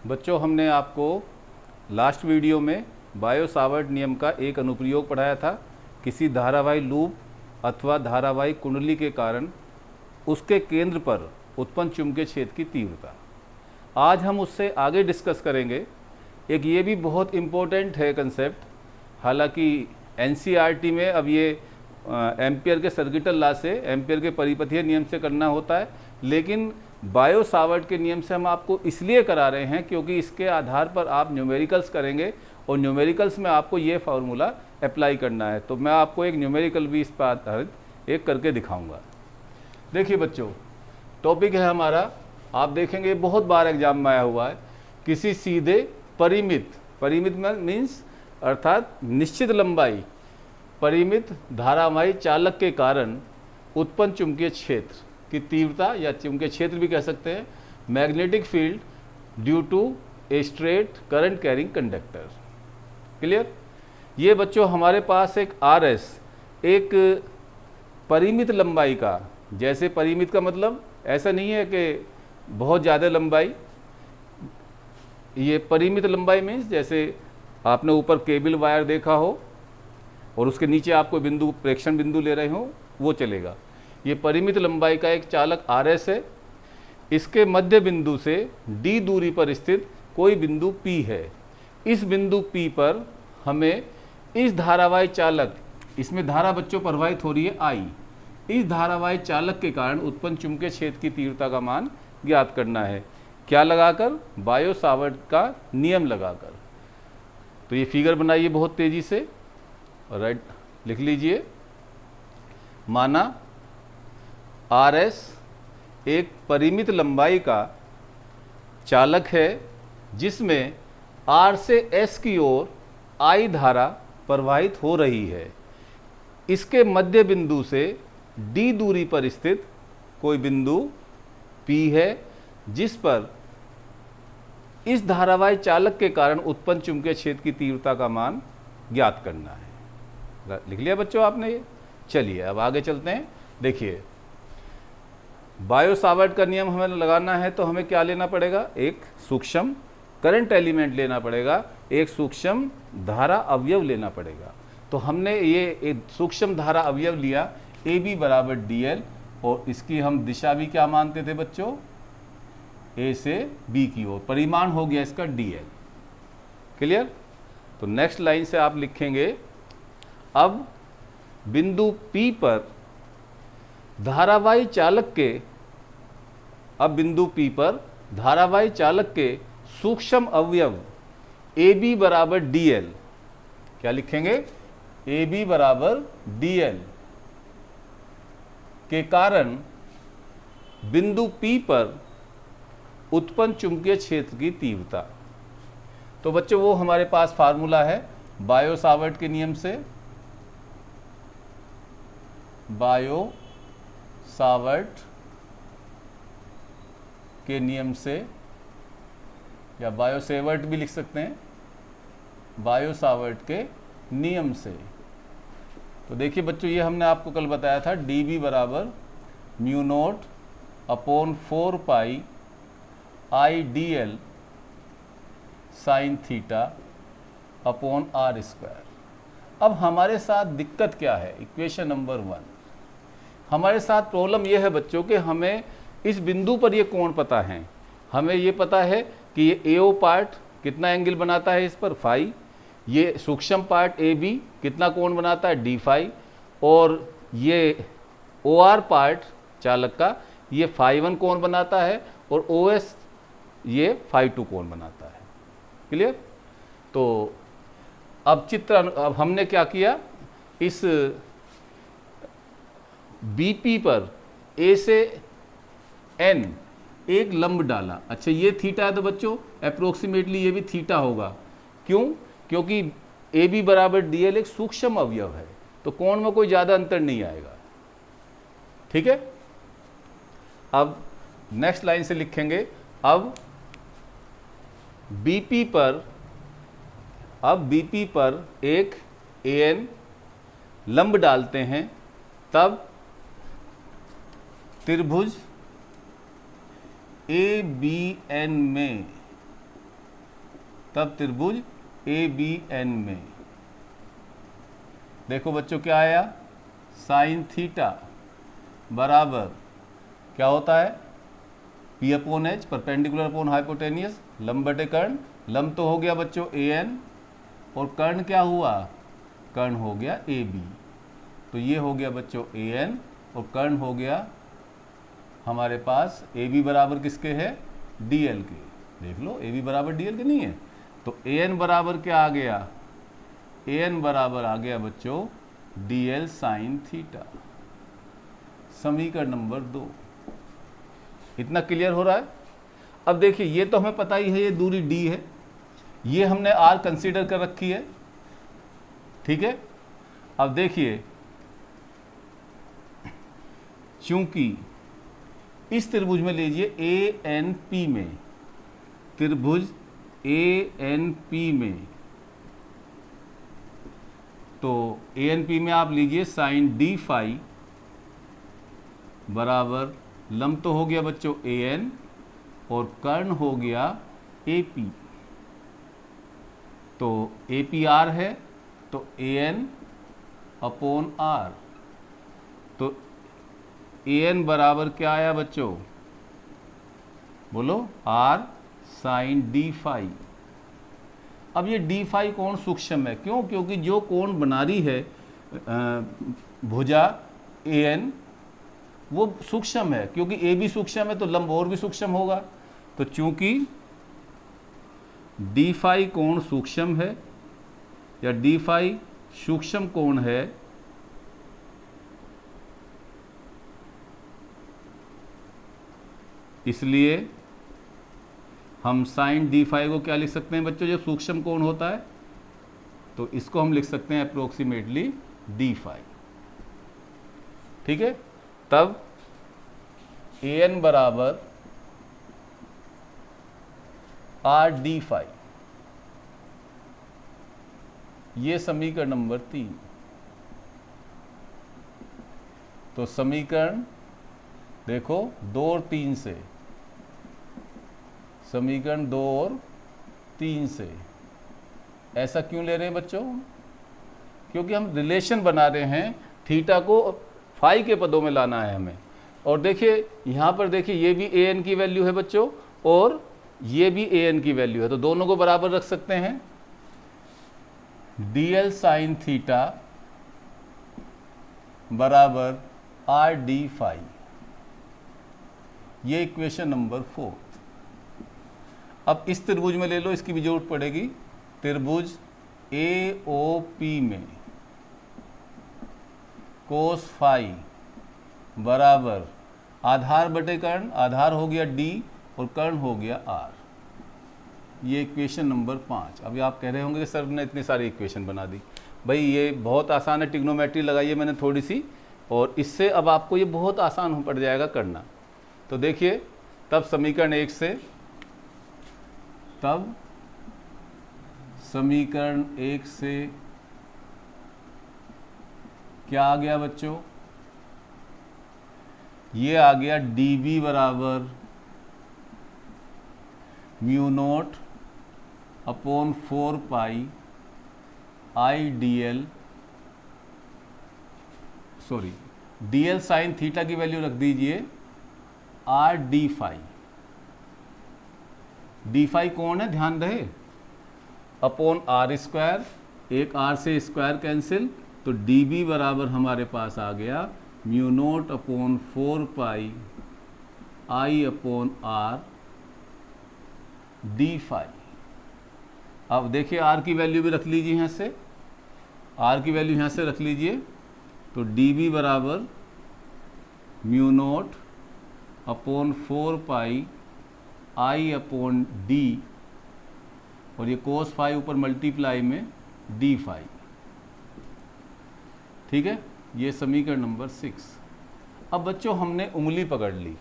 बच्चों, हमने आपको लास्ट वीडियो में बायो सावर्ट नियम का एक अनुप्रयोग पढ़ाया था। किसी धारावाही लूप अथवा धारावाही कुंडली के कारण उसके केंद्र पर उत्पन्न चुंबकीय क्षेत्र की तीव्रता। आज हम उससे आगे डिस्कस करेंगे। एक ये भी बहुत इम्पोर्टेंट है कंसेप्ट, हालांकि एनसीईआरटी में अब ये एम्पियर के सर्किटल लॉ से, एम्पियर के परिपथीय नियम से करना होता है, लेकिन बायो सावर्ट के नियम से हम आपको इसलिए करा रहे हैं क्योंकि इसके आधार पर आप न्यूमेरिकल्स करेंगे और न्यूमेरिकल्स में आपको ये फार्मूला अप्लाई करना है। तो मैं आपको एक न्यूमेरिकल भी इस पर आधारित एक करके दिखाऊंगा। देखिए बच्चों, टॉपिक है हमारा, आप देखेंगे बहुत बार एग्जाम में आया हुआ है, किसी सीधे परिमित मीन्स अर्थात निश्चित लंबाई परिमित धारावाही चालक के कारण उत्पन्न चुंबकीय क्षेत्र की तीव्रता, या चुंबकीय क्षेत्र भी कह सकते हैं, magnetic field due to a straight current carrying conductor. Clear? ये बच्चों हमारे पास एक RS, एक परिमित लंबाई का, जैसे परिमित का मतलब ऐसा नहीं है कि बहुत ज़्यादा लंबाई, ये परिमित लंबाई मीन्स जैसे आपने ऊपर केबल वायर देखा हो और उसके नीचे आपको बिंदु, प्रेक्षण बिंदु ले रहे हो, वो चलेगा। ये परिमित लंबाई का एक चालक RS है। इसके मध्य बिंदु से D दूरी पर स्थित कोई बिंदु P है। इस बिंदु P पर हमें इस धारावाही चालक, इसमें धारा बच्चों प्रवाहित हो रही है I, इस धारावाही चालक के कारण उत्पन्न चुंबकीय क्षेत्र की तीव्रता का मान ज्ञात करना है। क्या लगाकर? बायो सावर्ट का नियम लगाकर। तो ये फिगर बनाइए बहुत तेजी से, राइट, लिख लीजिए। माना RS एक परिमित लंबाई का चालक है जिसमें R से S की ओर I धारा प्रवाहित हो रही है। इसके मध्य बिंदु से D दूरी पर स्थित कोई बिंदु P है जिस पर इस धारावाही चालक के कारण उत्पन्न चुंबकीय क्षेत्र की तीव्रता का मान ज्ञात करना है। लिख लिया बच्चों आपने ये? चलिए अब आगे चलते हैं। देखिए, बायो सावर्ट का नियम हमें लगाना है तो हमें क्या लेना पड़ेगा? एक सूक्ष्म करंट एलिमेंट लेना पड़ेगा, एक सूक्ष्म धारा अवयव लेना पड़ेगा। तो हमने ये एक सूक्ष्म धारा अवयव लिया, AB बराबर DL, और इसकी हम दिशा भी क्या मानते थे बच्चों? A से B की ओर। परिमाण हो गया इसका DL। क्लियर? तो नेक्स्ट लाइन से आप लिखेंगे, अब बिंदु P पर धारावाही चालक के, अब बिंदु P पर धारावाही चालक के सूक्ष्म अवयव AB बराबर DL, क्या लिखेंगे? AB बराबर DL के कारण बिंदु P पर उत्पन्न चुंबकीय क्षेत्र की तीव्रता। तो बच्चों वो हमारे पास फार्मूला है बायो सावर्ट के नियम से, बायो सावर्ट के नियम से, या बायो सेवर्ट भी लिख सकते हैं, बायो सावर्ट के नियम से। तो देखिए बच्चों, ये हमने आपको कल बताया था, dB बराबर म्यू नोट अपॉन 4 पाई IDL sine theta upon R square. अब हमारे साथ दिक्कत क्या है? इक्वेशन नंबर 1, हमारे साथ प्रॉब्लम यह है बच्चों कि हमें इस बिंदु पर ये कोण पता है। हमें ये पता है कि ये AO पार्ट कितना एंगल बनाता है इस पर, फाई। ये सूक्ष्म पार्ट AB कितना कोण बनाता है, D फाई। और ये OR पार्ट चालक का, ये φ1 कोण बनाता है, और OS ये φ2 कोण बनाता है। क्लियर? तो अब हमने क्या किया, इस BP पर A से N एक लंब डाला। अच्छा, ये थीटा है तो बच्चों अप्रोक्सीमेटली ये भी थीटा होगा। क्यों? क्योंकि AB बराबर DL एक सूक्ष्म अवयव है, तो कोण में कोई ज़्यादा अंतर नहीं आएगा। ठीक है? अब नेक्स्ट लाइन से लिखेंगे, अब BP पर एक AN लंब डालते हैं, तब त्रिभुज ए बी एन में, तब त्रिभुज ए बी एन में देखो बच्चों क्या आया, साइन थीटा बराबर क्या होता है, P upon H, perpendicular upon hypotenuse, लंब बटे कर्ण। लंब तो हो गया बच्चों ए एन, और कर्ण क्या हुआ, कर्ण हो गया ए बी। तो ये हो गया बच्चों ए एन, और कर्ण हो गया हमारे पास ए बी बराबर किसके है, डी एल के। देख लो ए बी बराबर डी एल के नहीं है, तो ए एन बराबर क्या आ गया, ए एन बराबर आ गया बच्चों डी एल साइन थीटा। समीकरण नंबर 2। इतना क्लियर हो रहा है। अब देखिए ये तो हमें पता ही है, ये दूरी डी है, ये हमने आर कंसीडर कर रखी है, ठीक है। अब देखिए चूंकि इस त्रिभुज में लीजिए ए एन पी में, त्रिभुज ए एन पी में, तो ए एन पी में आप लीजिए साइन डी फाई बराबर लंब तो हो गया बच्चों ए एन, और कर्ण हो गया ए पी। तो ए पी आर है, तो ए एन अपॉन आर, तो ए एन बराबर क्या आया बच्चों, बोलो आर साइन डी फाई। अब ये डी फाई कोण सूक्ष्म है, क्यों, क्योंकि जो कोण बना रही है भुजा ए एन वो सूक्ष्म है, क्योंकि ए भी सूक्ष्म है तो लंब और भी सूक्ष्म होगा। तो चूंकि डी फाई कोण सूक्ष्म है, या डी फाई सूक्ष्म कोण है, इसलिए हम साइन डी फाई को क्या लिख सकते हैं बच्चों, जब सूक्ष्म कोण होता है तो इसको हम लिख सकते हैं अप्रोक्सीमेटली डी फाई, ठीक है। तब ए एन बराबर आर डी फाई, ये समीकरण नंबर 3। तो समीकरण देखो 2 और 3 से, समीकरण 2 और 3 से ऐसा क्यों ले रहे हैं बच्चों, क्योंकि हम रिलेशन बना रहे हैं, थीटा को फाई के पदों में लाना है हमें। और देखिए यहाँ पर देखिए ये भी ए एन की वैल्यू है बच्चों, और ये भी ए एन की वैल्यू है, तो दोनों को बराबर रख सकते हैं। डी एल साइन थीटा बराबर आर डी फाई, ये इक्वेशन नंबर 4। अब इस त्रिभुज में ले लो, इसकी भी जरूरत पड़ेगी। त्रिभुज ए ओ पी में कोस फाई बराबर आधार बटे कर्ण, आधार हो गया डी और कर्ण हो गया आर, ये इक्वेशन नंबर 5। अभी आप कह रहे होंगे कि सर ने इतनी सारी इक्वेशन बना दी। भाई ये बहुत आसान है, ट्रिग्नोमेट्री लगाई है मैंने थोड़ी सी, और इससे अब आपको ये बहुत आसान हो पड़ जाएगा करना। तो देखिए तब समीकरण 1 से, तब समीकरण 1 से क्या आ गया बच्चों, ये आ गया डी बी बराबर mu naught upon 4 pi I d l, sorry d l sine theta की वैल्यू रख दीजिए r d phi. D phi कौन है, ध्यान रहे, अपॉन आर स्क्वायर, एक आर से स्क्वायर कैंसिल, तो डी बी बराबर हमारे पास आ गया mu naught upon 4 pi I upon r d phi. अब देखिए आर की वैल्यू भी रख लीजिए यहाँ से, आर की वैल्यू यहाँ से रख लीजिए, तो डी बी बराबर mu naught upon 4 pi I upon D, और ये कोस फाई ऊपर मल्टीप्लाई में डी फाई, ठीक है। ये समीकरण नंबर 6। अब बच्चों हमने उंगली पकड़ ली,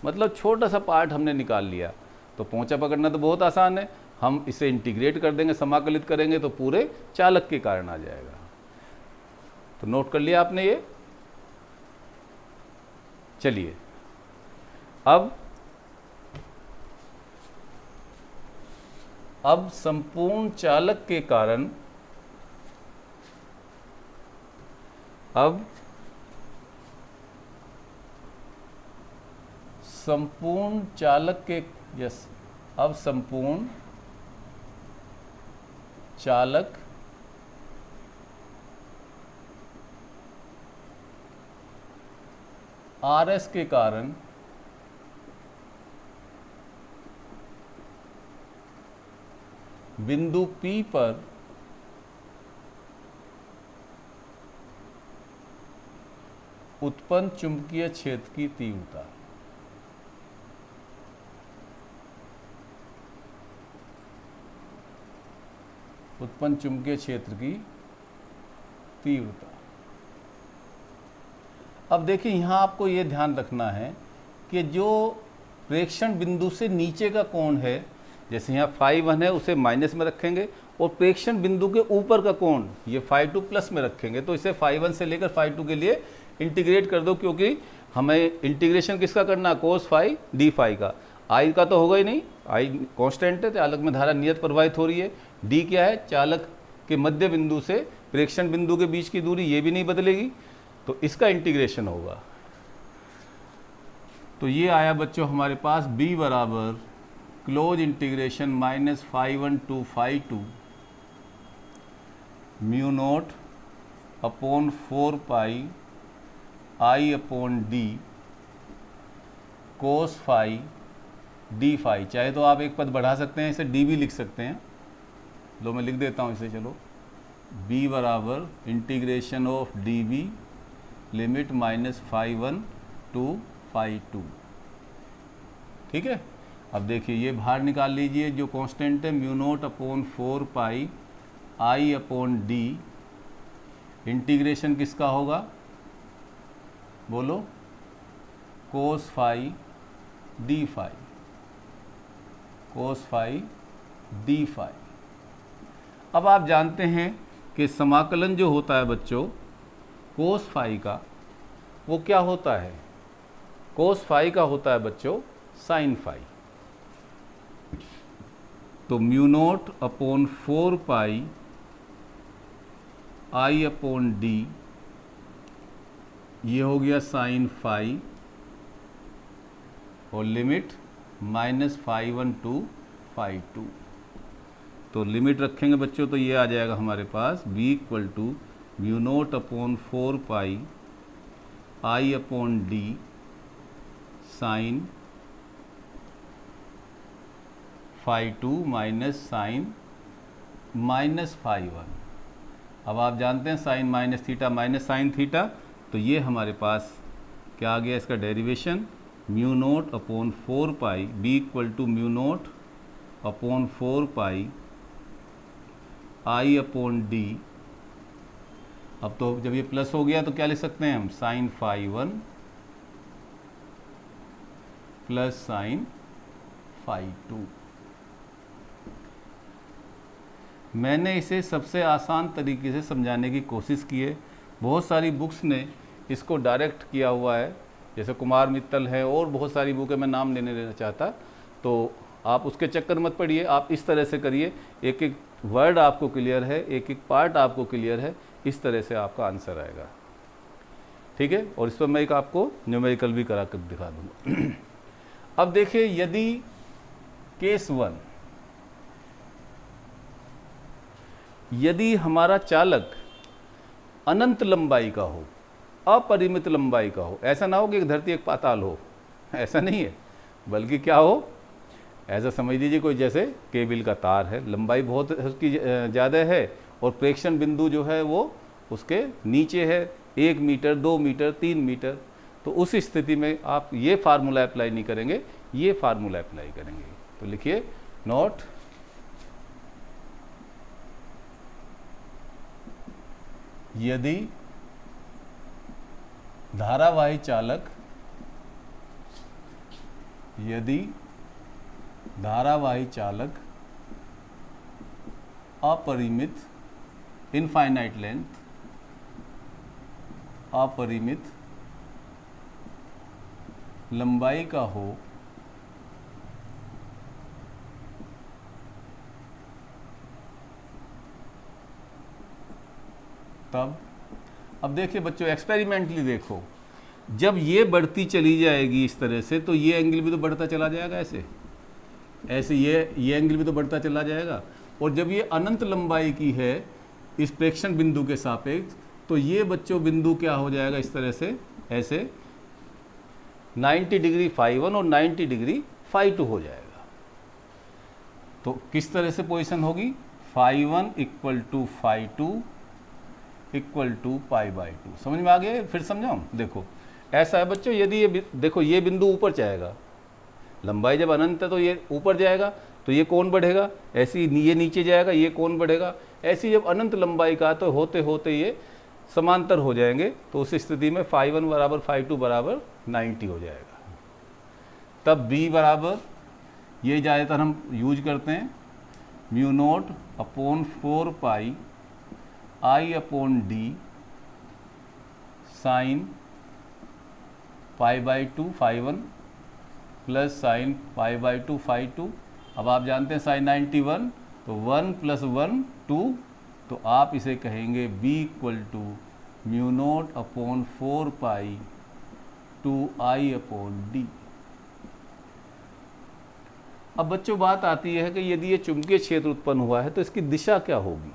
मतलब छोटा सा पार्ट हमने निकाल लिया, तो पोंचा पकड़ना तो बहुत आसान है, हम इसे इंटीग्रेट कर देंगे, समाकलित करेंगे तो पूरे चालक के कारण आ जाएगा। तो नोट कर लिया आपने ये। चलिए अब संपूर्ण चालक के कारण अब संपूर्ण चालक चालक RS के कारण बिंदु P पर उत्पन्न चुंबकीय क्षेत्र की तीव्रता। उत्पन्न चुंबकीय क्षेत्र की तीव्रता। अब देखिए यहां आपको यह ध्यान रखना है कि जो प्रेक्षण बिंदु से नीचे का कोण है, जैसे यहाँ φ1 है उसे माइनस में रखेंगे, और प्रेक्षण बिंदु के ऊपर का कोण ये φ2 प्लस में रखेंगे। तो इसे φ1 से लेकर φ2 के लिए इंटीग्रेट कर दो, क्योंकि हमें इंटीग्रेशन किसका करना है, cos φ d φ का। I का तो होगा ही नहीं, I कांस्टेंट है, चालक में धारा नियत प्रवाहित हो रही है। D क्या है, चालक के मध्य बिंदु से प्रेक्षण बिंदु के बीच की दूरी, ये भी नहीं बदलेगी, तो इसका इंटीग्रेशन होगा। तो ये आया बच्चों हमारे पास B बराबर closed integration -φ1 to φ2 mu naught upon 4 pi I upon D cos φ d φ। चाहे तो आप एक पद बढ़ा सकते हैं, इसे D भी लिख सकते हैं। लो मैं लिख देता हूँ इसे, चलो B बराबर integration of dB limit -φ1 to φ2। ठीक है, अब देखिए ये बाहर निकाल लीजिए, जो कांस्टेंट है mu naught upon 4 pi I upon D। Integration किसका होगा, बोलो, cos φ d φ, cos φ d φ। अब आप जानते हैं कि समाकलन जो होता है बच्चों cos φ का, वो क्या होता है, cos φ का होता है बच्चों sin φ। तो mu naught upon 4 pi I upon D, ये हो गया sin φ, और लिमिट -φ1 to φ2। तो लिमिट रखेंगे बच्चों तो ये आ जाएगा हमारे पास B equal to mu naught upon 4 pi I upon D sine φ2 minus sine -φ1। अब आप जानते हैं sine minus theta minus sine theta, तो ये हमारे पास क्या आ गया, इसका derivation mu naught upon 4 pi B equal to mu naught upon 4 pi I upon D। अब तो जब ये प्लस हो गया तो क्या लिख सकते हैं हम, साइन φ1 प्लस साइन φ2। मैंने इसे सबसे आसान तरीके से समझाने की कोशिश की है। बहुत सारी बुक्स ने इसको डायरेक्ट किया हुआ है, जैसे कुमार मित्तल है और बहुत सारी बुक है, मैं नाम लेने देना चाहता, तो आप उसके चक्कर मत पड़िए, आप इस तरह से करिए, एक एक वर्ड आपको क्लियर है, एक एक पार्ट आपको क्लियर है, इस तरह से आपका आंसर आएगा। ठीक है, और इस पर मैं एक आपको न्यूमेरिकल भी करा कर दिखा दूंगा। अब देखिए, यदि केस 1, यदि हमारा चालक अनंत लंबाई का हो, अपरिमित लंबाई का हो, ऐसा ना हो कि एक धरती एक पाताल हो, ऐसा नहीं है, बल्कि क्या हो, ऐसा समझ लीजिए कोई जैसे केबल का तार है, लंबाई बहुत उसकी ज़्यादा है और प्रेक्षण बिंदु जो है वो उसके नीचे है, 1 मीटर 2 मीटर 3 मीटर, तो उस स्थिति में आप ये फार्मूला अप्लाई नहीं करेंगे, ये फार्मूला अप्लाई करेंगे। तो लिखिए नोट, यदि धारावाही चालक, यदि धारावाही चालक अपरिमित इनफाइनाइट लेंथ, अपरिमित लंबाई का हो तब, अब देखिए बच्चों एक्सपेरिमेंटली देखो, जब ये बढ़ती चली जाएगी इस तरह से तो ये एंगल भी तो बढ़ता चला जाएगा, ऐसे ऐसे ये एंगल भी तो बढ़ता चला जाएगा। और जब ये अनंत लंबाई की है इस प्रेक्षण बिंदु के सापेक्ष, तो ये बच्चों बिंदु क्या हो जाएगा इस तरह से, ऐसे 90 डिग्री φ1 और 90 डिग्री φ2 हो जाएगा। तो किस तरह से पोजीशन होगी, φ1 इक्वल टू φ2 इक्वल टू π/2। समझ में आ गया? फिर समझाऊं, देखो ऐसा है बच्चों, यदि ये देखो ये बिंदु ऊपर जाएगा, लंबाई जब अनंत है तो ये ऊपर जाएगा, तो ये कोण बढ़ेगा, ऐसे ही ये नीचे जाएगा, ये कोण बढ़ेगा, ऐसी जब अनंत लंबाई का तो होते होते ये समांतर हो जाएंगे, तो उस स्थिति में φ1 बराबर φ2 बराबर 90 हो जाएगा। तब b बराबर, ये ज़्यादातर हम यूज करते हैं, μ0/4π I/d साइन π/2 φ1 प्लस साइन π/2 φ2। अब आप जानते हैं साइन 91, तो 1 + 1 2, तो आप इसे कहेंगे b इक्वल टू μ0/4π 2I/d। अब बच्चों बात आती है कि यदि ये चुंबकीय क्षेत्र उत्पन्न हुआ है तो इसकी दिशा क्या होगी।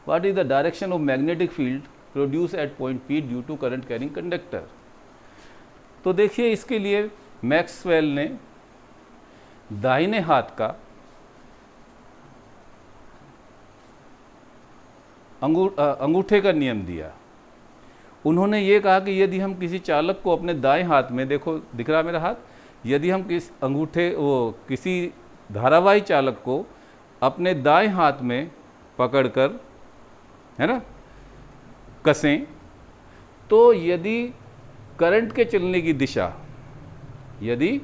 What is the direction of magnetic field produce at point P due to current carrying conductor. तो देखिए इसके लिए मैक्सवेल ने दाहिने हाथ का अंगूठे का नियम दिया। उन्होंने ये कहा कि यदि हम किसी चालक को अपने दाएं हाथ में, देखो दिख रहा मेरा हाथ, यदि हम किसी धारावाही चालक को अपने दाएं हाथ में पकड़कर, है ना, कसें, तो यदि करंट के चलने की दिशा, यदि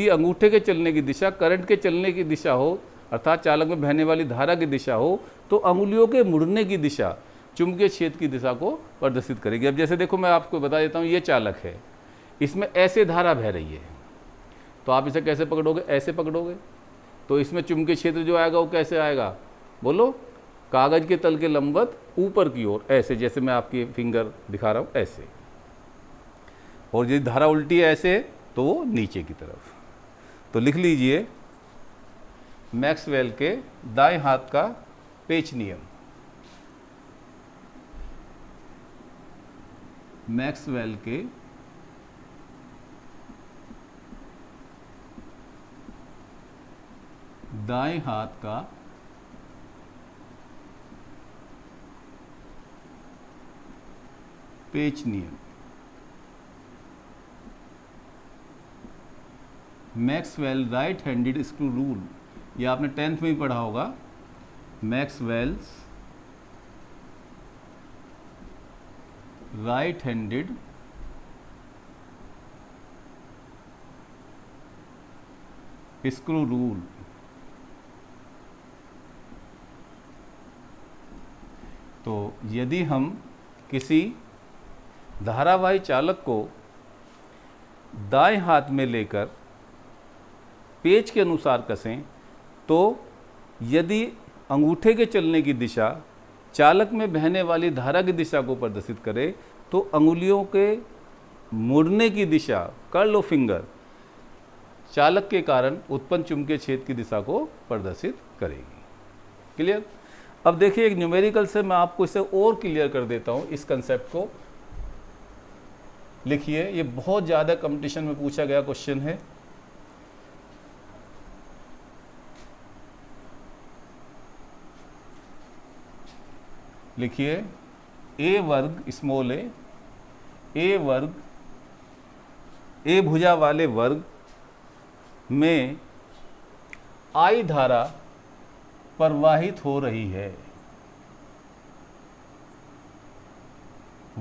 अंगूठे के चलने की दिशा करंट के चलने की दिशा हो, अर्थात चालक में बहने वाली धारा की दिशा हो, तो अंगुलियों के मुड़ने की दिशा चुंबकीय क्षेत्र की दिशा को प्रदर्शित करेगी। अब जैसे देखो मैं आपको बता देता हूँ, ये चालक है, इसमें ऐसे धारा बह रही है, तो आप इसे कैसे पकड़ोगे, ऐसे पकड़ोगे, तो इसमें चुंबकीय क्षेत्र जो आएगा वो कैसे आएगा, बोलो, कागज के तल के लंबवत ऊपर की ओर, ऐसे, जैसे मैं आपकी फिंगर दिखा रहा हूँ ऐसे। और यदि धारा उल्टी है ऐसे, तो वो नीचे की तरफ। तो लिख लीजिए मैक्सवेल के दाएं हाथ का पेच नियम। मैक्सवेल के दाएं हाथ का पेच नियम। Maxwell right handed screw rule, ये आपने 10th में ही पढ़ा होगा। Maxwell's right handed screw rule. तो यदि हम किसी धारावाही चालक को दाएं हाथ में लेकर पेच के अनुसार कसें, तो यदि अंगूठे के चलने की दिशा चालक में बहने वाली धारा की दिशा को प्रदर्शित करे, तो अंगुलियों के मुड़ने की दिशा, कर्ल ऑफ फिंगर, चालक के कारण उत्पन्न चुंबकीय क्षेत्र की दिशा को प्रदर्शित करेगी। क्लियर? अब देखिए एक न्यूमेरिकल से मैं आपको इसे और क्लियर कर देता हूं, इस कंसेप्ट को लिखिए। ये बहुत ज़्यादा कंपटीशन में पूछा गया क्वेश्चन है। लिखिए ए वर्ग स्मॉल ए वर्ग, ए भुजा वाले वर्ग में I धारा प्रवाहित हो रही है।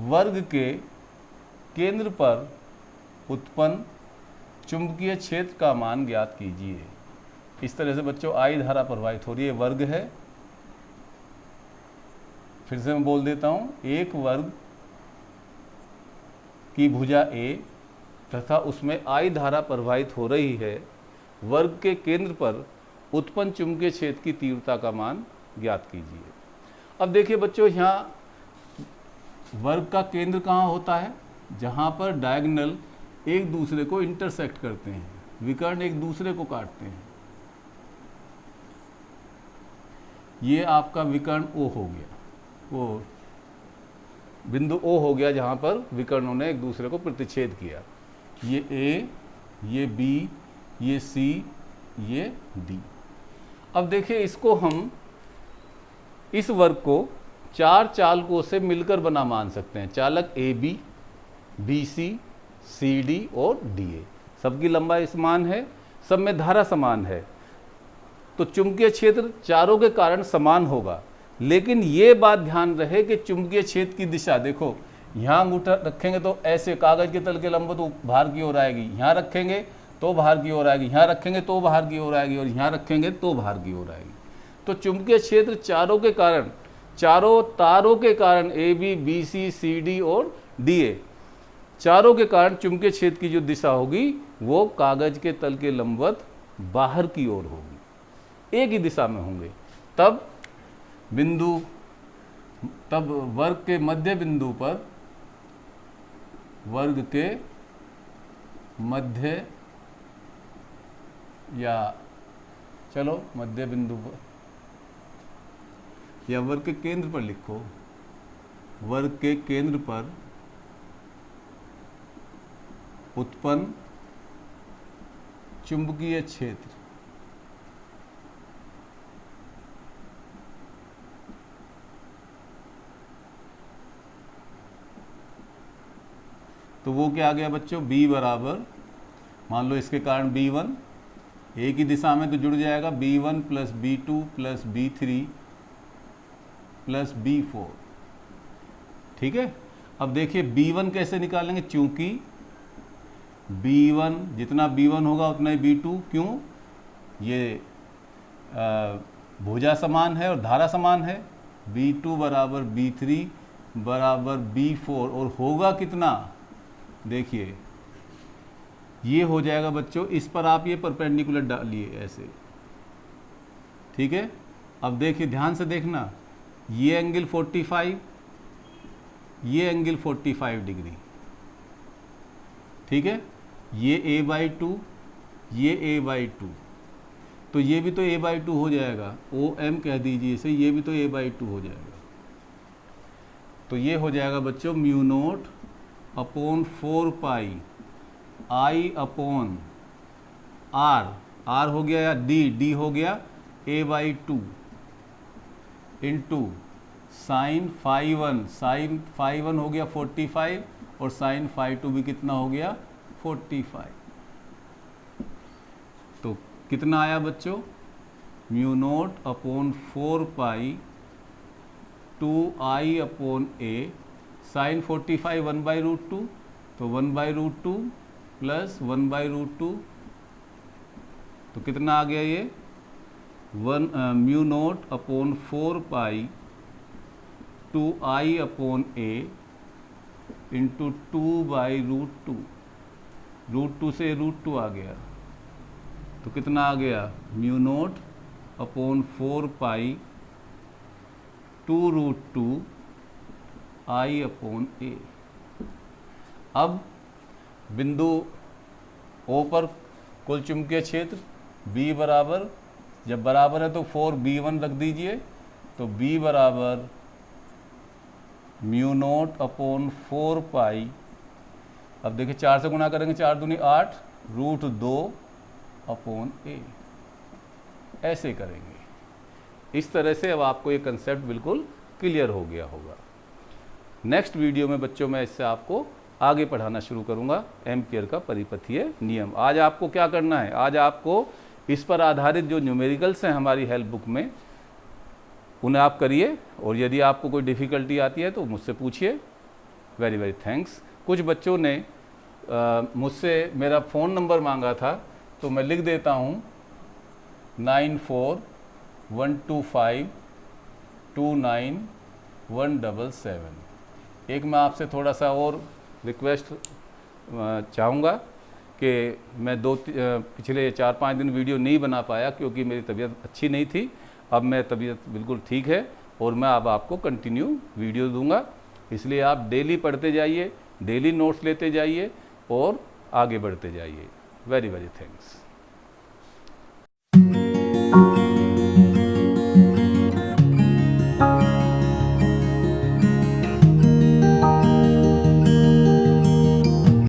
वर्ग के केंद्र पर उत्पन्न चुंबकीय क्षेत्र का मान ज्ञात कीजिए। इस तरह से बच्चों I धारा प्रवाहित हो रही है, वर्ग है। फिर से मैं बोल देता हूं, एक वर्ग की भुजा ए तथा उसमें I धारा प्रवाहित हो रही है, वर्ग के केंद्र पर उत्पन्न चुंबकीय क्षेत्र की तीव्रता का मान ज्ञात कीजिए। अब देखिए बच्चों, यहाँ वर्ग का केंद्र कहाँ होता है? जहाँ पर डायगोनल एक दूसरे को इंटरसेक्ट करते हैं, विकर्ण एक दूसरे को काटते हैं। ये आपका विकर्ण O हो गया, वो बिंदु O हो गया जहाँ पर विकर्णों ने एक दूसरे को प्रतिच्छेद किया। ये A, ये B, ये C, ये D। अब देखिए, इसको हम इस वर्ग को 4 चालकों से मिलकर बना मान सकते हैं। चालक AB, BC, CD और DA। सबकी लंबाई समान है, सब में धारा समान है, तो चुंबकीय क्षेत्र चारों के कारण समान होगा। लेकिन ये बात ध्यान रहे कि चुंबकीय क्षेत्र की दिशा, देखो यहाँ अंगूठा रखेंगे तो ऐसे कागज के तल के लंबवत तो बाहर की ओर आएगी, यहाँ रखेंगे तो बाहर की ओर आएगी, यहाँ रखेंगे तो बाहर की ओर आएगी, और यहाँ रखेंगे तो बाहर की ओर आएगी। तो चुंबकीय क्षेत्र चारों के कारण, चारों तारों के कारण AB, BC, CD और DA, चारों के कारण चुंबकीय क्षेत्र की जो दिशा होगी वो कागज के तल के लंबवत बाहर की ओर होगी, एक ही दिशा में होंगे। तब वर्ग के मध्य बिंदु पर, वर्ग के मध्य या चलो मध्य बिंदु पर या वर्ग के केंद्र पर लिखो, वर्ग के केंद्र पर उत्पन्न चुंबकीय क्षेत्र तो वो क्या आ गया बच्चों? B बराबर, मान लो इसके कारण B1 एक ही दिशा में तो जुड़ जाएगा, B1 plus B2 plus B3 plus B4। ठीक है। अब देखिए B1 कैसे निकालेंगे? चूंकि B1 जितना B1 होगा उतना ही B2, क्यों? ये भुजा समान है और धारा समान है। B2 बराबर B3 बराबर B4, और होगा कितना? देखिए ये हो जाएगा बच्चों, इस पर आप ये परपेंडिकुलर डालिए ऐसे। ठीक है। अब देखिए ध्यान से देखना, ये एंगल 45, ये एंगल 45 डिग्री। ठीक है। ये a/2, ये a/2, तो ये भी तो a/2 हो जाएगा, OM कह दीजिए इसे, ये भी तो a/2 हो जाएगा। तो ये हो जाएगा बच्चों mu naught upon 4 pi I upon R हो गया या D हो गया a/2 इंटू साइन φ1 हो गया 45, और साइन φ2 भी कितना हो गया? 45। तो कितना आया बच्चों? Mu naught upon 4 pi 2I upon A, sine 45 1/√2, तो 1/√2 प्लस 1/√2, तो कितना आ गया ये? Mu naught upon 4 pi 2I upon A into 2/√2, √2 से √2 आ गया, तो कितना आ गया? Mu naught upon 4 pi 2√2 I upon A। अब बिंदु O पर कुल चुंबकीय क्षेत्र B बराबर, जब बराबर है तो 4B1 रख दीजिए, तो B बराबर म्यू नोट अपॉन 4 पाई, अब देखिए 4 से गुणा करेंगे, 4 दूनी 8, √2 अपॉन A, ऐसे करेंगे। इस तरह से अब आपको ये कंसेप्ट बिल्कुल क्लियर हो गया होगा। नेक्स्ट वीडियो में बच्चों मैं इससे आपको आगे पढ़ाना शुरू करूंगा एम्पियर का परिपथीय नियम। आज आपको क्या करना है? आज आपको इस पर आधारित जो न्यूमेरिकल्स हैं हमारी हेल्प बुक में, उन्हें आप करिए, और यदि आपको कोई डिफ़िकल्टी आती है तो मुझसे पूछिए। Very very thanks. कुछ बच्चों ने मुझसे मेरा फ़ोन नंबर मांगा था, तो मैं लिख देता हूँ 9412529177। एक मैं आपसे थोड़ा सा और रिक्वेस्ट चाहूँगा कि मैं पिछले 4-5 दिन वीडियो नहीं बना पाया क्योंकि मेरी तबीयत अच्छी नहीं थी। अब मैं तबीयत बिल्कुल ठीक है और मैं अब आपको कंटिन्यू वीडियो दूंगा, इसलिए आप डेली पढ़ते जाइए, डेली नोट्स लेते जाइए और आगे बढ़ते जाइए। Very very thanks.